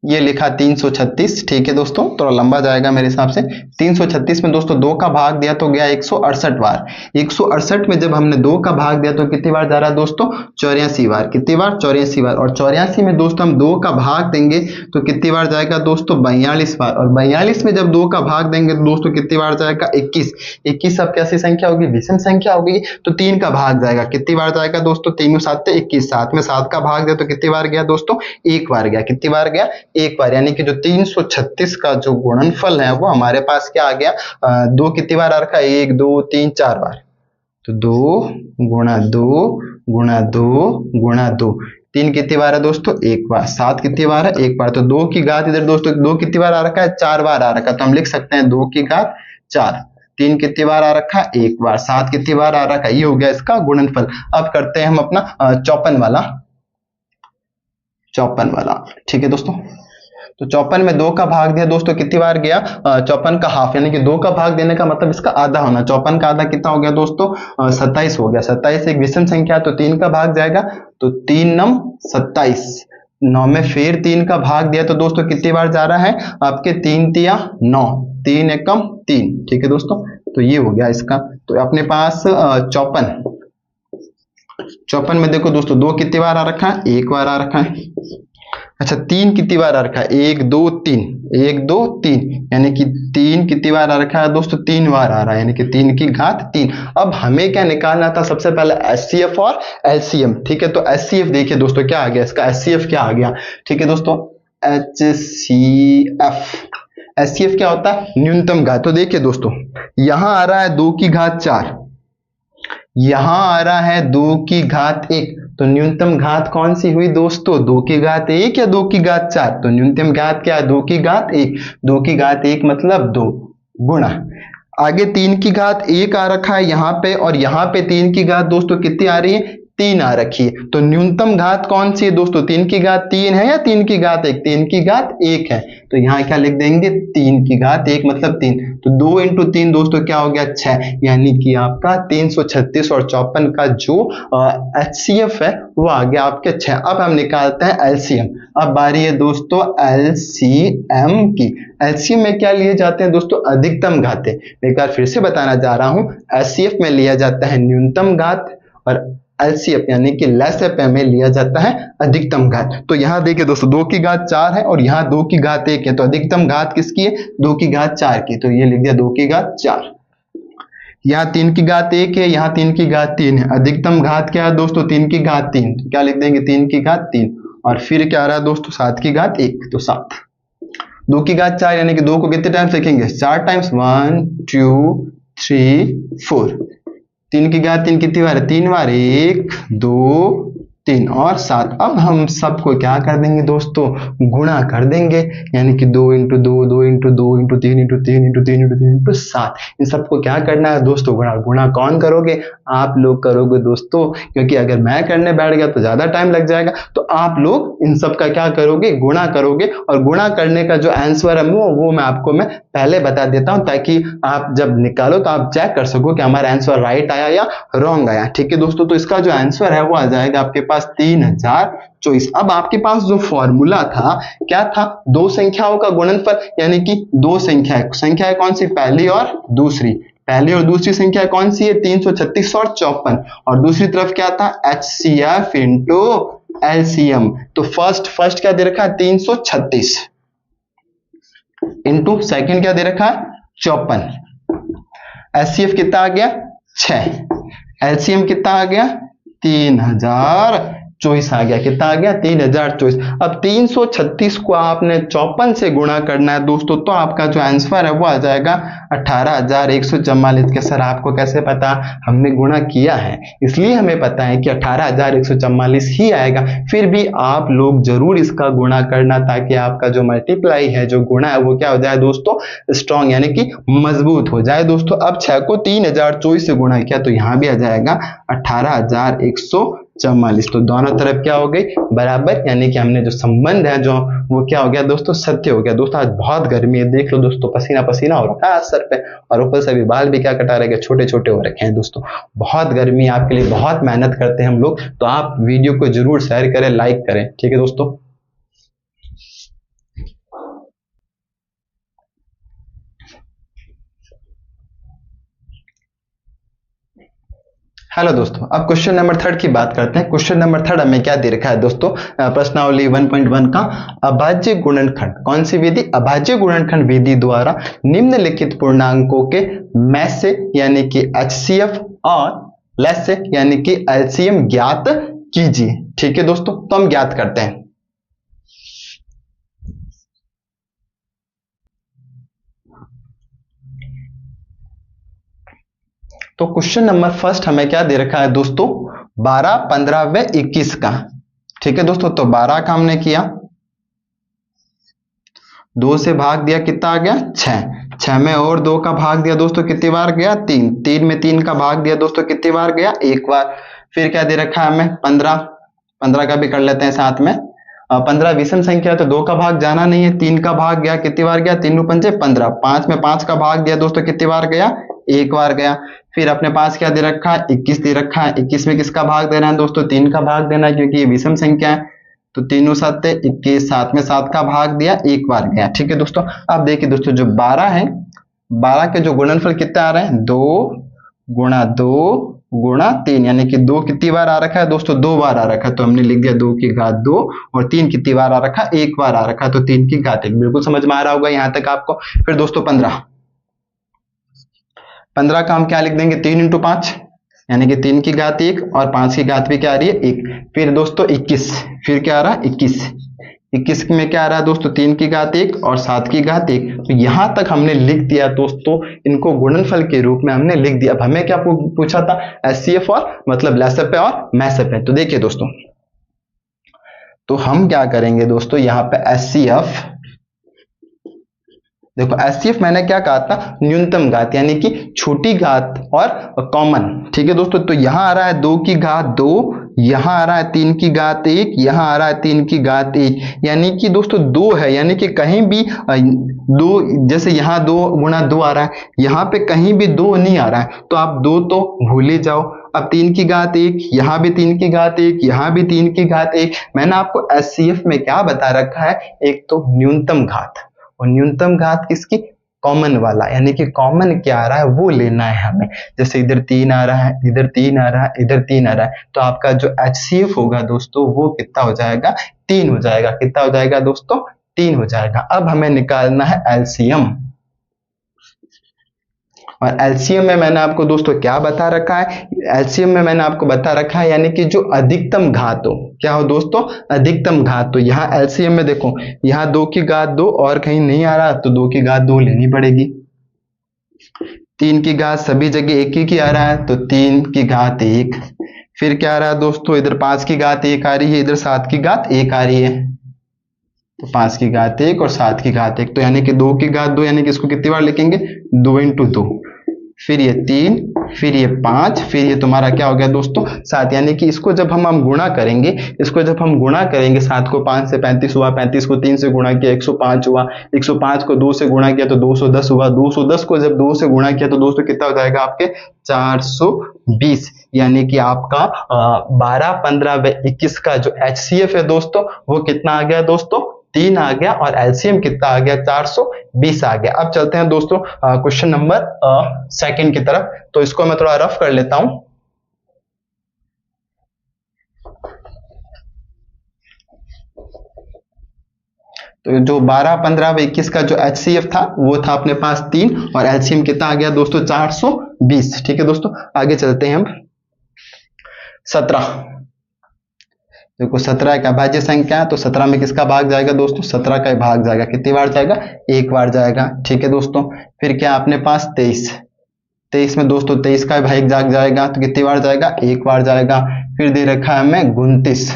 ये लिखा 336, ठीक है दोस्तों, थोड़ा लंबा जाएगा मेरे हिसाब से। 336 में दोस्तों 2 का भाग दिया तो गया 168 बार। 168 में जब हमने 2 का भाग दिया तो कितनी बार जा रहा है दोस्तों, 84 बार। कितनी बार, 84 बार। और 84 में दोस्तों हम 2 का भाग देंगे तो कितनी बार जाएगा दोस्तों, 42 बार। और 42 में जब 2 का भाग देंगे तो दोस्तों कितनी बार जाएगा, 21। 21 अब कैसी संख्या होगी, विषम संख्या होगी, तो 3 का भाग जाएगा। कितनी बार जाएगा दोस्तों, 3 7 21। 7 में 7 का भाग दिया तो कितनी बार गया दोस्तों, 1 बार गया। कितनी बार गया, 1 बार। यानी कि जो 336 का जो गुणनफल है वो हमारे पास क्या आ गया, 2 कितनी बार आ रखा है, 1 2 3 4 बार। तो 2 गुणा 2 गुणा 2 गुणा 2, 3 कितनी बार है दोस्तों, 1 बार। 7 कितनी बार है, 1 बार। तो 2 की घात इधर दोस्तों 2 कितनी बार आ रखा है, 4 बार आ रखा है। तो हम लिख सकते हैं 2 की घात 4। 3 कितनी बार आ रखा है, 1 बार। 7 कितनी बार आ रखा है, ये हो गया इसका गुणनफल। अब करते हैं हम अपना 54 वाला, ठीक है दोस्तों। तो 54 में 2 का भाग दिया दोस्तों, कितनी बार गया, 54 का हाफ। यानी कि 2 का भाग देने का मतलब इसका आधा होना। 54 का आधा कितना हो गया दोस्तों, 27 हो गया। 27 एक विषम संख्या, तो 3 का भाग जाएगा, तो 3 9 27। 9 में फिर 3 का भाग दिया तो दोस्तों कितनी बार जा रहा है, आपके 3 तिया 9, 3 एकम 3, ठीक है दोस्तों। तो ये हो गया इसका। तो अपने पास 54 में देखो दोस्तों 2 कितनी बार आ रखा है, 1 बार आ रखा है। अच्छा, 3 कितनी बार आ रखा है, 1 2 3, 1 2 3, यानी कि 3 कितनी बार आ रखा है दोस्तों, 3 बार आ रहा है, यानी कि 3 की घात 3। अब हमें क्या निकालना था, सबसे पहले HCF और LCM, ठीक है। तो HCF देखिए दोस्तों क्या आ गया, इसका HCF क्या आ गया, ठीक है दोस्तों, HCF क्या होता है, न्यूनतम घात। तो देखिए दोस्तों यहां आ रहा है 2 की घात 4, यहां आ रहा है 2 की घात 1, तो न्यूनतम घात कौन सी हुई दोस्तों, 2 की घात 1 या 2 की घात 4। तो न्यूनतम घात क्या है, 2 की घात 1। 2 की घात 1 मतलब 2 गुणा, आगे 3 की घात 1 आ रखा है यहाँ पे, और यहाँ पे 3 की घात दोस्तों कितनी आ रही है, 3 आ रखी है। तो न्यूनतम घात कौन सी है दोस्तों, 3 की घात 3 है या 3 की घात 1, 3 की घात 1 है। तो यहाँ क्या लिख देंगे, 3 की घात 1 मतलब 3। तो 2 इंटू 3 दोस्तों क्या हो गया, 6। यानी कि आपका 336 और 54 का जो HCF है वो आ गया आपके 6। अब हम निकालते हैं LCM। अब बारी है दोस्तों LCM की। LCM में क्या लिए जाते हैं दोस्तों, अधिकतम घातें। एक बार फिर से बताना चाह रहा हूं, HCF में लिया जाता है न्यूनतम घात, और LCF यानी कि LCF में लिया जाता है अधिकतम घात। तो यहां देखिए दोस्तों 2 की घात 4 है और यहां 2 की घात 1 है, तो अधिकतम घात किसकी है, 2 की घात 4 की। तो ये लिख दिया 2 की घात 4। यहाँ 3 की घात 1 है, यहाँ 3 की घात 3 है। अधिकतम घात क्या है दोस्तों, 3 की घात 3। तो क्या लिख देंगे, 3 की घात 3। और फिर क्या आ रहा है दोस्तों, 7 की घात 1, तो 7। 2 की घात 4 यानी कि 2 को कितने टाइम्स लिखेंगे, 4 टाइम्स, 1 2 3 4। 3 की घात 3 कितनी बार है, 3 बार, 1 2 3 और 7। अब हम सबको क्या कर देंगे दोस्तों, गुणा कर देंगे। यानी कि 2 into 2, 2 into 2 into 3 into 3 into 3 into 3 into 7। इन सबको क्या करना है दोस्तों, गुणा। गुणा कौन करोगे, आप लोग करोगे दोस्तों, क्योंकि अगर मैं करने बैठ गया तो ज्यादा टाइम लग जाएगा। तो आप लोग इन सब का क्या करोगे, गुणा करोगे। और गुणा करने का जो आंसर है वो मैं आपको पहले बता देता हूं, ताकि आप जब निकालो तो आप चेक कर सको कि हमारा आंसर राइट आया या रॉन्ग आया, ठीक है दोस्तों। तो इसका जो आंसर है वो आ जाएगा आपके पास 3024। अब आपके पास जो फॉर्मूला था क्या था, दो संख्याओं का गुणनफल, यानी कि दो संख्याएं कौन सी, पहली और दूसरी। पहली और दूसरी संख्या कौन सी है, 336 और 54। और दूसरी तरफ क्या था, HCF इंटू LCM। तो फर्स्ट क्या दे रखा है, 336 इंटू सेकेंड क्या दे रखा है, 54। HCF कितना आ गया, 6। LCM कितना आ गया, 3024 आ गया। कितना आ गया, 3024। अब 336 को आपने 54 से गुणा करना है दोस्तों, तो आपका जो आंसर है वो आ जाएगा 18,144 के। सर आपको कैसे पता, हमने गुणा किया है इसलिए हमें पता है कि 18,144 ही आएगा। फिर भी आप लोग जरूर इसका गुणा करना, ताकि आपका जो मल्टीप्लाई है, जो गुणा है, वो क्या हो जाए दोस्तों, स्ट्रॉन्ग यानी कि मजबूत हो जाए दोस्तों। अब 6 को 3024 से गुणा किया तो यहां भी आ जाएगा 18,144। तो दोनों तरफ क्या हो गई, बराबर, यानी कि हमने जो संबंध है जो वो क्या हो गया दोस्तों, सत्य हो गया। दोस्तों आज बहुत गर्मी है, देख लो दोस्तों, पसीना पसीना हो रखा है सर पे, और ऊपर से भी बाल भी क्या कटा रहे, छोटे छोटे हो रखे हैं दोस्तों। बहुत गर्मी है, आपके लिए बहुत मेहनत करते हैं हम लोग। तो आप वीडियो को जरूर शेयर करें, लाइक करें, ठीक है दोस्तों। हेलो दोस्तों, अब क्वेश्चन नंबर 3 की बात करते हैं। क्वेश्चन नंबर 3 हमें क्या दे रखा है दोस्तों, प्रश्नावली 1.1 का अभाज्य गुणनखंड। कौन सी विधि, अभाज्य गुणनखंड विधि द्वारा निम्नलिखित पूर्णांकों के में से यानी कि HCF और लेस से यानी कि LCM ज्ञात कीजिए। ठीक है दोस्तों, तो हम ज्ञात करते हैं। तो क्वेश्चन नंबर 1 हमें क्या दे रखा है दोस्तों, 12, 15 व 21 का। ठीक है दोस्तों, तो 12 का हमने किया, 2 से भाग दिया, कितना आ गया, 6। 6 में और 2 का भाग दिया दोस्तों, कितनी बार गया, 3। 3 में 3 का भाग दिया दोस्तों, कितनी बार गया, एक बार। फिर क्या दे रखा है हमें, 15। 15 का भी कर लेते हैं साथ में। 15 विषम संख्या, तो 2 का भाग जाना नहीं है, 3 का भाग गया, कितनी बार गया, 3 पंजे 15। 5 में 5 का भाग दिया दोस्तों, कितनी बार गया, एक बार गया। फिर अपने पास क्या दे रखा है, 21 दे रखा है। 21 में किसका भाग देना है दोस्तों, 3 का भाग देना है, क्योंकि ये विषम संख्या है। तो 3 7 21, 7 में 7 का भाग दिया, एक बार गया। ठीक है दोस्तों, अब देखिए दोस्तों, जो 12 है, 12 के जो गुणनफल कितने आ रहे हैं, 2 गुणा 2 गुणा 3, यानी कि 2 कितनी बार आ रखा है दोस्तों, 2 बार आ रखा है। तो हमने लिख दिया 2 की घात 2, और 3 कितनी बार आ रखा, एक बार आ रखा है, तो 3 की घात 1। बिल्कुल समझ में आ रहा होगा यहां तक आपको। फिर दोस्तों 15 का हम क्या लिख देंगे, 3 × 5, यानी कि 3 की घात 1, और 5 की घात भी क्या आ रही है, 1। फिर दोस्तों 21, फिर क्या आ रहा है, 21 में क्या आ रहा है दोस्तों, 3 की घात 1 और 7 की घात 1। तो यहां तक हमने लिख दिया दोस्तों, इनको गुणनफल के रूप में हमने लिख दिया। अब हमें क्या पूछा था, HCF और मतलब लेसअप है और मैसअप है। तो देखिए दोस्तों, तो हम क्या करेंगे दोस्तों, यहाँ पे HCF, देखो HCF मैंने क्या कहा था, न्यूनतम घात, यानी कि छोटी घात और कॉमन। ठीक है दोस्तों, तो यहां आ रहा है 2 की घात 2, यहां आ रहा है 3 की घात 1, यहां आ रहा है 3 की घात 1, यानी कि दोस्तों 2 है, यानी कि कहीं भी 2, जैसे यहां 2 गुणा 2 आ रहा है, यहां पे कहीं भी 2 नहीं आ रहा है, तो आप 2 तो भूल ही जाओ। अब 3 की घात 1, यहां भी 3 की घात 1, यहां भी 3 की घात 1। मैंने आपको HCF में क्या बता रखा है, एक तो न्यूनतम घात, और न्यूनतम घात किसकी, कॉमन वाला, यानी कि कॉमन क्या आ रहा है वो लेना है हमें। जैसे इधर 3 आ रहा है, इधर 3 आ रहा है, इधर 3 आ रहा है, तो आपका जो HCF होगा दोस्तों वो कितना हो जाएगा, 3 हो जाएगा। कितना हो जाएगा दोस्तों, 3 हो जाएगा। अब हमें निकालना है LCM, और LCM में मैंने आपको दोस्तों क्या बता रखा है, LCM में मैंने आपको बता रखा है यानी कि जो अधिकतम घात हो, क्या हो दोस्तों, अधिकतम घात। तो यहाँ LCM में देखो, यहाँ 2 की घात 2 और कहीं नहीं आ रहा, तो 2 की घात 2 लेनी पड़ेगी। 3 की घात सभी जगह 1 की आ रहा है, तो 3 की घात 1। फिर क्या आ रहा है दोस्तों, इधर 5 की घात 1 आ रही है, इधर 7 की घात 1 आ रही है, तो 5 की घात 1 और 7 की घात 1। तो यानी कि 2 की घात 2, यानी कि इसको कितनी बार लिखेंगे, 2 × 2। फिर ये 3, फिर ये 5, फिर ये तुम्हारा क्या हो गया दोस्तों 7। यानी कि इसको जब हम गुणा करेंगे, इसको जब हम गुणा करेंगे, 7 को 5 से 35 हुआ, 35 को 3 से गुणा किया 105 हुआ, 105 को 2 से गुणा किया तो 210 हुआ, 210 को जब 2 से गुणा किया तो दोस्तों कितना हो जाएगा आपके 420। यानी कि आपका 12, 15 व 21 का जो HCF है दोस्तों वो कितना आ गया दोस्तों 3 आ गया, और LCM कितना आ गया 420 आ गया। अब चलते हैं दोस्तों क्वेश्चन नंबर सेकंड की तरफ। तो इसको मैं थोड़ा रफ कर लेता हूं। तो जो 12, 15 व 21 का जो HCF था वो था अपने पास 3, और LCM कितना आ गया दोस्तों 420। ठीक है दोस्तों, आगे चलते हैं हम 17। देखो 17 एक अभाज्य संख्या है, तो 17 में किसका भाग जाएगा दोस्तों 17 का ही भाग जाएगा। कितनी बार जाएगा, एक बार जाएगा। ठीक है दोस्तों, फिर क्या अपने पास 23, 23 में दोस्तों 23 का भाग जाग जाएगा, तो कितनी बार जाएगा, एक बार जाएगा। फिर दे रखा है हमें 29,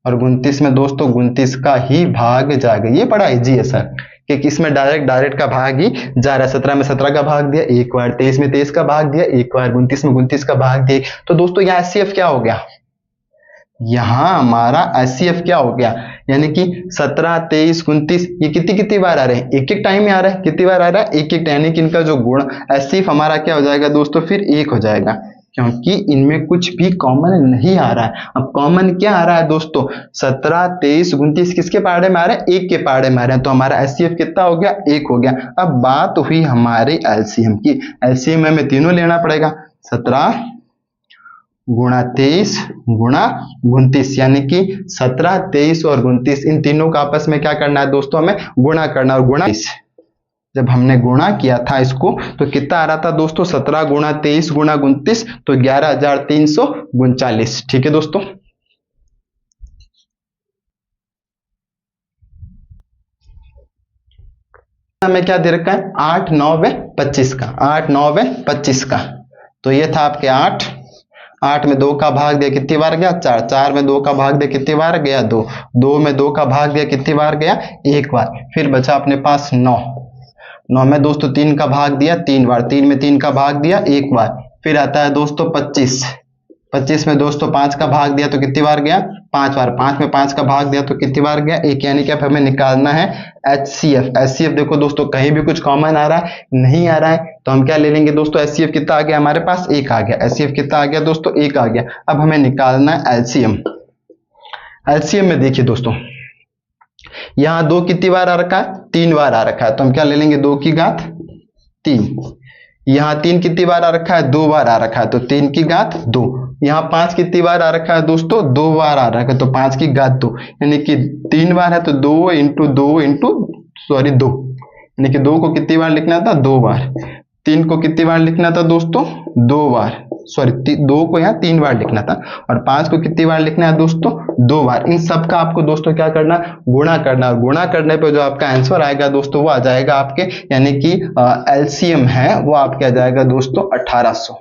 और 29 में दोस्तों 29 का ही भाग जाएगा। ये बड़ा इजी है सर, कि इसमें डायरेक्ट का भाग ही जा रहा है। 17 में 17 का भाग दिया एक बार, 23 में 23 का भाग दिया एक बार, 29 में 29 का भाग दिया। तो दोस्तों यहाँ HCF क्या हो गया, यहां हमारा HCF क्या हो गया, यानी कि 17, 23, 29 ये कितनी बार आ रहे हैं, एक एक टाइम में आ रहा है। कितनी बार आ रहा है, एक एक। यानी कि इनका जो गुण HCF हमारा क्या हो जाएगा दोस्तों फिर 1 हो जाएगा, क्योंकि इनमें कुछ भी कॉमन नहीं आ रहा है। अब कॉमन क्या आ रहा है दोस्तों 17, 23, 29 किसके पाड़े में आ रहे हैं, एक के पाड़े में आ रहे हैं। तो हमारा HCF कितना हो गया, 1 हो गया। अब बात हुई हमारे LCM की। LCM में हमें तीनों लेना पड़ेगा, 17 गुणा 23 गुणा 29, यानी कि 17, 23 और 29 इन तीनों का आपस में क्या करना है दोस्तों, हमें गुणा करना। और गुणा जब हमने गुणा किया था इसको तो कितना आ रहा था दोस्तों 17 गुणा 23 गुणा 29, तो 11,339। ठीक है दोस्तों, हमें क्या दे रखा है 8, 9 व 25 का, 8, 9 व 25 का। तो ये था आपके 8 में 2 का भाग दिया कितनी बार गया 4, 4 में 2 का भाग दिया कितनी बार गया 2, 2 में 2 का भाग दिया कितनी बार गया एक बार। फिर बचा अपने पास 9, 9 में दोस्तों 3 का भाग दिया 3 बार, 3 में 3 का भाग दिया एक बार। फिर आता है दोस्तों 25, 25 में दोस्तों 5 का भाग दिया तो कितनी बार गया 5 बार, 5 में 5 का भाग दिया तो कितनी बार गया 1। यानी कि अब हमें निकालना है HCF। HCF देखो दोस्तों कहीं भी कुछ कॉमन आ रहा है नहीं आ रहा है, तो हम क्या ले लेंगे दोस्तों HCF कितना आ गया हमारे पास 1 आ गया। HCF कितना आ गया दोस्तों 1 आ गया। अब हमें निकालना है LCM। LCM में देखिए दोस्तों यहाँ 2 कितनी बार आ रखा है 3 बार आ रखा है, तो हम क्या ले लेंगे 2 की घात 3। यहाँ 3 कितनी बार आ रखा है 2 बार आ रखा है, तो 3 की घात 2। यहाँ 5 कितनी बार आ रखा है दोस्तों 2 बार आ रखा है, तो 5 की घात 2। यानी कि 3 बार है तो 2 इंटू 2 यानी कि 2 को कितनी बार लिखना था 2 बार, 3 को कितनी बार लिखना था दोस्तों 2 बार, 2 को यहाँ 3 बार लिखना था, और 5 को कितनी बार लिखना है दोस्तों 2 बार। इन सब का आपको दोस्तों क्या करना गुणा करना, और गुणा करने पे जो आपका आंसर आएगा दोस्तों वो आ जाएगा आपके, यानी कि LCM है वो आपके आ जाएगा दोस्तों 1800।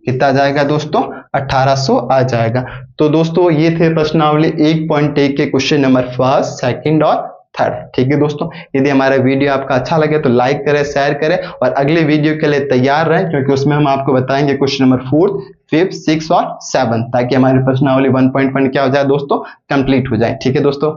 कितना आ जाएगा दोस्तों 1800 आ जाएगा। तो दोस्तों ये थे प्रश्नावली 1.1 के क्वेश्चन नंबर 1, 2 और 3। ठीक है दोस्तों, यदि हमारा वीडियो आपका अच्छा लगे तो लाइक करें, शेयर करें, और अगले वीडियो के लिए तैयार रहें, क्योंकि उसमें हम आपको बताएंगे क्वेश्चन नंबर 4, 5, 6 और 7, ताकि हमारी प्रश्नावली 1.1 क्या हो जाए दोस्तों कंप्लीट हो जाए। ठीक है दोस्तों।